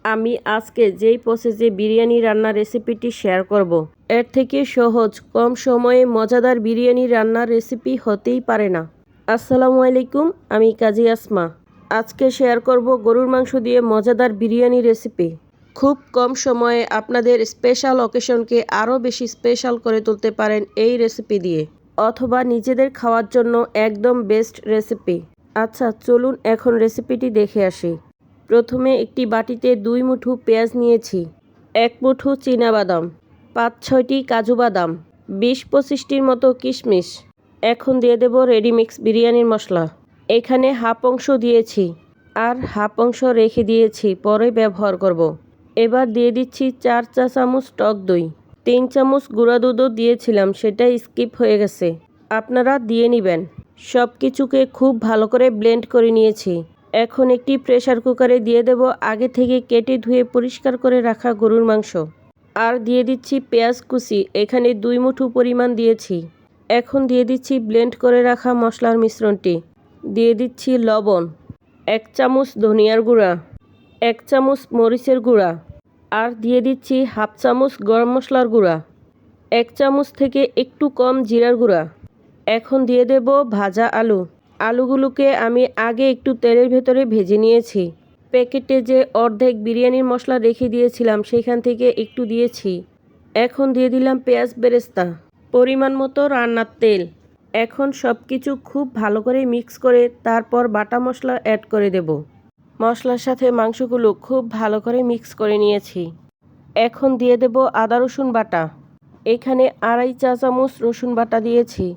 আমি আজকে যেই প্রসেসে বিরিয়ানি রান্নার রেসিপিটি শেয়ার করব। এর থেকে সহজ কম সময়ে মজাদার বিরিয়ানি রান্নার রেসিপি হতেই পারে না। আসসালামু আলাইকুম, আমি কাজী আসমা। আজকে শেয়ার করব গরুর মাংস দিয়ে মজাদার বিরিয়ানি রেসিপি। খুব কম সময়ে আপনাদের স্পেশাল অকেশনকে আরও বেশি স্পেশাল করে তুলতে পারেন এই রেসিপি দিয়ে, অথবা নিজেদের খাওয়ার জন্য একদম বেস্ট রেসিপি। আচ্ছা চলুন এখন রেসিপিটি দেখে আসি। প্রথমে একটি বাটিতে 2 মুঠো পেঁয়াজ নিয়েছি, 1 মুঠো চীনাবাদাম, 5-6টি কাজু বাদাম, 20-25টির মতো কিশমিশ। এখন দিয়ে দেব রেডিমিক্স বিরিয়ানির মশলা। এখানে হাফ অংশ দিয়েছি আর হাফ অংশ রেখে দিয়েছি, পরে ব্যবহার করব। এবার দিয়ে দিচ্ছি 4 চা চামচ টক দই। 3 চামচ গুঁড়া দুধও দিয়েছিলাম, সেটা স্কিপ হয়ে গেছে, আপনারা দিয়ে নেবেন। সব কিছুকে খুব ভালো করে ব্লেন্ড করে নিয়েছি। এখন একটি প্রেসার কুকারে দিয়ে দেব আগে থেকে কেটে ধুয়ে পরিষ্কার করে রাখা গরুর মাংস। আর দিয়ে দিচ্ছি পেঁয়াজ কুচি, এখানে 2 মুঠো পরিমাণ দিয়েছি। এখন দিয়ে দিচ্ছি ব্লেন্ড করে রাখা মশলার মিশ্রণটি। দিয়ে দিচ্ছি লবণ, 1 চামচ ধনিয়ার গুঁড়া, 1 চামচ মরিচের গুঁড়া, আর দিয়ে দিচ্ছি হাফ চামচ গরম মশলার গুঁড়া, 1 চামচ থেকে একটু কম জিরার গুঁড়া। এখন দিয়ে দেব ভাজা আলু। আলুগুলোকে আমি আগে একটু তেলের ভেতরে ভেজে নিয়েছি। প্যাকেটে যে অর্ধেক বিরিয়ানির মশলা রেখে দিয়েছিলাম সেখান থেকে একটু দিয়েছি। এখন দিয়ে দিলাম পেঁয়াজ বেরেস্তা, পরিমাণ মতো রান্নার তেল। এখন সব কিছু খুব ভালো করে মিক্স করে তারপর বাটা মশলা অ্যাড করে দেব। মশলার সাথে মাংসগুলো খুব ভালো করে মিক্স করে নিয়েছি। এখন দিয়ে দেব আদা রসুন বাটা। এখানে 2.5 চা চামচ রসুন বাটা দিয়েছি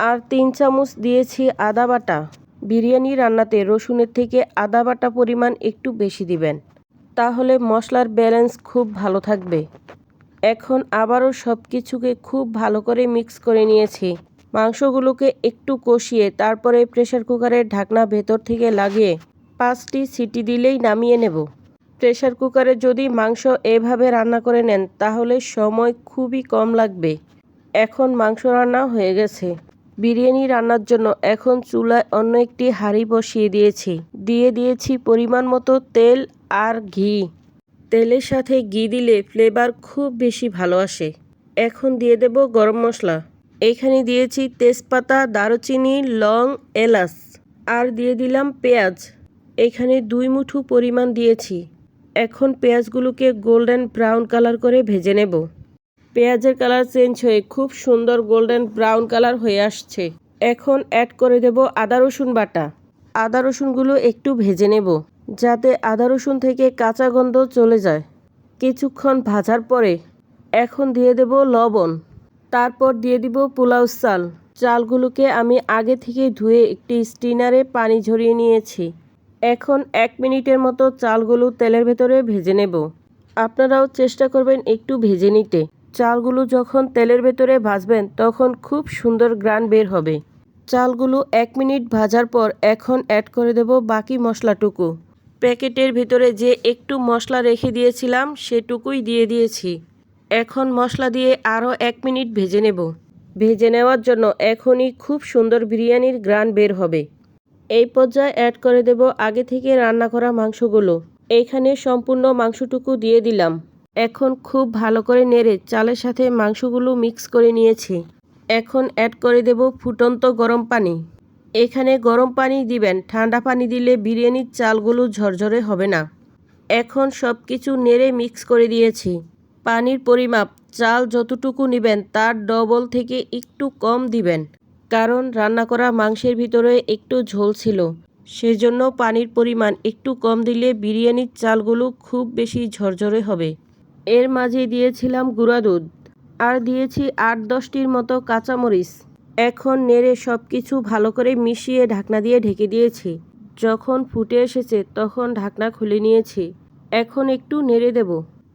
আর 3 চামচ দিয়েছি আদা বাটা। বিরিয়ানি রান্নাতে রসুনের থেকে আদা বাটা পরিমাণ একটু বেশি দিবেন, তাহলে মশলার ব্যালেন্স খুব ভালো থাকবে। এখন আবারও সব কিছুকে খুব ভালো করে মিক্স করে নিয়েছি। মাংসগুলোকে একটু কষিয়ে তারপরে প্রেসার কুকারের ঢাকনা ভেতর থেকে লাগিয়ে 5টি সিটি দিলেই নামিয়ে নেব। প্রেসার কুকারে যদি মাংস এভাবে রান্না করে নেন তাহলে সময় খুবই কম লাগবে। এখন মাংস রান্না হয়ে গেছে। বিরিয়ানি রান্নার জন্য এখন চুলায় অন্য একটি হাঁড়ি বসিয়ে দিয়েছি। দিয়ে দিয়েছি পরিমাণ মতো তেল আর ঘি। তেলের সাথে ঘি দিলে ফ্লেভার খুব বেশি ভালো আসে। এখন দিয়ে দেব গরম মশলা। এখানে দিয়েছি তেজপাতা, দারুচিনি, লং, এলাচ, আর দিয়ে দিলাম পেঁয়াজ। এখানে 2 মুঠো পরিমাণ দিয়েছি। এখন পেঁয়াজগুলোকে গোল্ডেন ব্রাউন কালার করে ভেজে নেব। পেঁয়াজের কালার চেঞ্জ হয়ে খুব সুন্দর গোল্ডেন ব্রাউন কালার হয়ে আসছে। এখন অ্যাড করে দেব আদা রসুন বাটা। আদা রসুনগুলো একটু ভেজে নেব যাতে আদা রসুন থেকে কাঁচা গন্ধ চলে যায়। কিছুক্ষণ ভাজার পরে এখন দিয়ে দেব লবণ। তারপর দিয়ে দিব পোলাও চাল। চালগুলোকে আমি আগে থেকে ধুয়ে একটি স্টিনারে পানি ঝরিয়ে নিয়েছি। এখন 1 মিনিটের মতো চালগুলো তেলের ভেতরে ভেজে নেব। আপনারাও চেষ্টা করবেন একটু ভেজে নিতে। চালগুলো যখন তেলের ভেতরে ভাজবেন তখন খুব সুন্দর ঘ্রাণ বের হবে। চালগুলো 1 মিনিট ভাজার পর এখন অ্যাড করে দেব বাকি মশলাটুকু। প্যাকেটের ভিতরে যে একটু মশলা রেখে দিয়েছিলাম সেটুকুই দিয়ে দিয়েছি। এখন মশলা দিয়ে আরও 1 মিনিট ভেজে নেব। ভেজে নেওয়ার জন্য এখনই খুব সুন্দর বিরিয়ানির ঘ্রাণ বের হবে। এই পর্যায়ে অ্যাড করে দেব আগে থেকে রান্না করা মাংসগুলো। এইখানে সম্পূর্ণ মাংসটুকু দিয়ে দিলাম। এখন খুব ভালো করে নেড়ে চালের সাথে মাংসগুলো মিক্স করে নিয়েছি। এখন অ্যাড করে দেব ফুটন্ত গরম পানি। এখানে গরম পানি দিবেন, ঠান্ডা পানি দিলে বিরিয়ানির চালগুলো ঝরঝরে হবে না। এখন সব কিছু নেড়ে মিক্স করে দিয়েছি। পানির পরিমাপ চাল যতটুকু নেবেন তার ডবল থেকে একটু কম দিবেন, কারণ রান্না করা মাংসের ভিতরে একটু ঝোল ছিল, সেজন্য পানির পরিমাণ একটু কম দিলে বিরিয়ানির চালগুলো খুব বেশি ঝরঝরে হবে। এর মাঝে দিয়েছিলাম গুঁড়া দুধ আর দিয়েছি 8-10টির মতো কাঁচামরিচ। এখন নেড়ে সব কিছু ভালো করে মিশিয়ে ঢাকনা দিয়ে ঢেকে দিয়েছি। যখন ফুটে এসেছে তখন ঢাকনা খুলে নিয়েছি। এখন একটু নেড়ে দেব।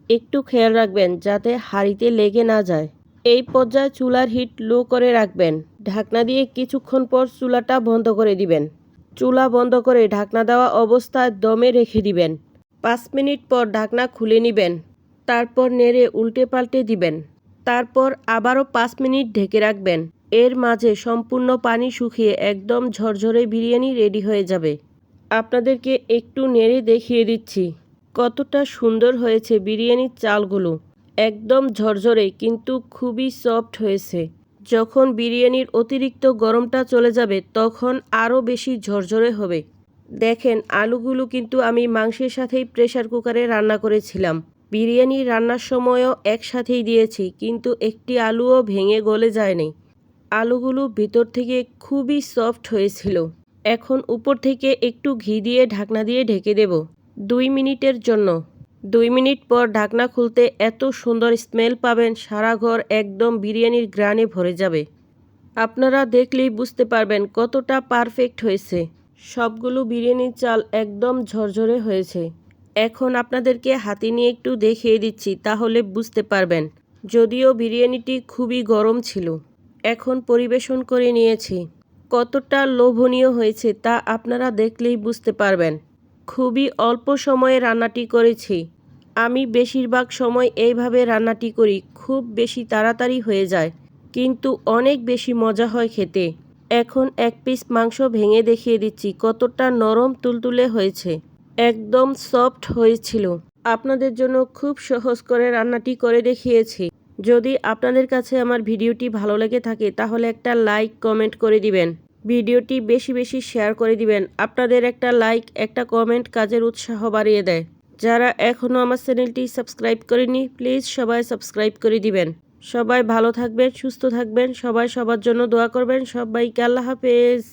একটু খেয়াল রাখবেন যাতে হাঁড়িতে লেগে না যায়। এই পর্যায়ে চুলার হিট লো করে রাখবেন। ঢাকনা দিয়ে কিছুক্ষণ পর চুলাটা বন্ধ করে দিবেন। চুলা বন্ধ করে ঢাকনা দেওয়া অবস্থায় দমে রেখে দিবেন। 5 মিনিট পর ঢাকনা খুলে নেবেন। তারপর নেড়ে উল্টে পাল্টে দিবেন। তারপর আবারও 5 মিনিট ঢেকে রাখবেন। এর মাঝে সম্পূর্ণ পানি শুকিয়ে একদম ঝরঝরে বিরিয়ানি রেডি হয়ে যাবে। আপনাদেরকে একটু নেড়ে দেখিয়ে দিচ্ছি। কতটা সুন্দর হয়েছে বিরিয়ানির চালগুলো, একদম ঝরঝরে কিন্তু খুবই সফট হয়েছে। যখন বিরিয়ানির অতিরিক্ত গরমটা চলে যাবে তখন আরও বেশি ঝরঝরে হবে। দেখেন আলুগুলো কিন্তু আমি মাংসের সাথেই প্রেসার কুকারে রান্না করেছিলাম। বিরিয়ানি রান্নার সময়ও একসাথেই দিয়েছি, কিন্তু একটি আলুও ভেঙে গলে যায়নি। আলুগুলো ভিতর থেকে খুবই সফট হয়েছিল। এখন উপর থেকে একটু ঘি দিয়ে ঢাকনা দিয়ে ঢেকে দেব 2 মিনিটের জন্য। 2 মিনিট পর ঢাকনা খুলতে এত সুন্দর স্মেল পাবেন, সারা ঘর একদম বিরিয়ানির ঘ্রাণে ভরে যাবে। আপনারা দেখলেই বুঝতে পারবেন কতটা পারফেক্ট হয়েছে। সবগুলো বিরিয়ানির চাল একদম ঝরঝরে হয়েছে। এখন আপনাদেরকে হাতে নিয়ে একটু দেখিয়ে দিচ্ছি, তাহলে বুঝতে পারবেন। যদিও বিরিয়ানিটি খুবই গরম ছিল। এখন পরিবেশন করে নিয়েছি। কতটা লোভনীয় হয়েছে তা আপনারা দেখলেই বুঝতে পারবেন। খুবই অল্প সময়ে রান্নাটি করেছি। আমি বেশিরভাগ সময় এইভাবে রান্নাটি করি, খুব বেশি তাড়াতাড়ি হয়ে যায়, কিন্তু অনেক বেশি মজা হয় খেতে। এখন এক পিস মাংস ভেঙে দেখিয়ে দিচ্ছি কতটা নরম তুলতুলে হয়েছে, একদম সফট হয়েছিল। আপনাদের জন্য খুব সহজ করে রান্নাটি করে দেখিয়েছি। যদি আপনাদের কাছে আমার ভিডিওটি ভালো লেগে থাকে তাহলে একটা লাইক কমেন্ট করে দিবেন। ভিডিওটি বেশি বেশি শেয়ার করে দিবেন। আপনাদের একটা লাইক একটা কমেন্ট কাজের উৎসাহ বাড়িয়ে দেয়। যারা এখনও আমার চ্যানেলটি সাবস্ক্রাইব করেনি প্লিজ সবাই সাবস্ক্রাইব করে দিবেন। সবাই ভালো থাকবেন, সুস্থ থাকবেন, সবাই সবার জন্য দোয়া করবেন। সবাইকে আল্লাহ হাফেজ।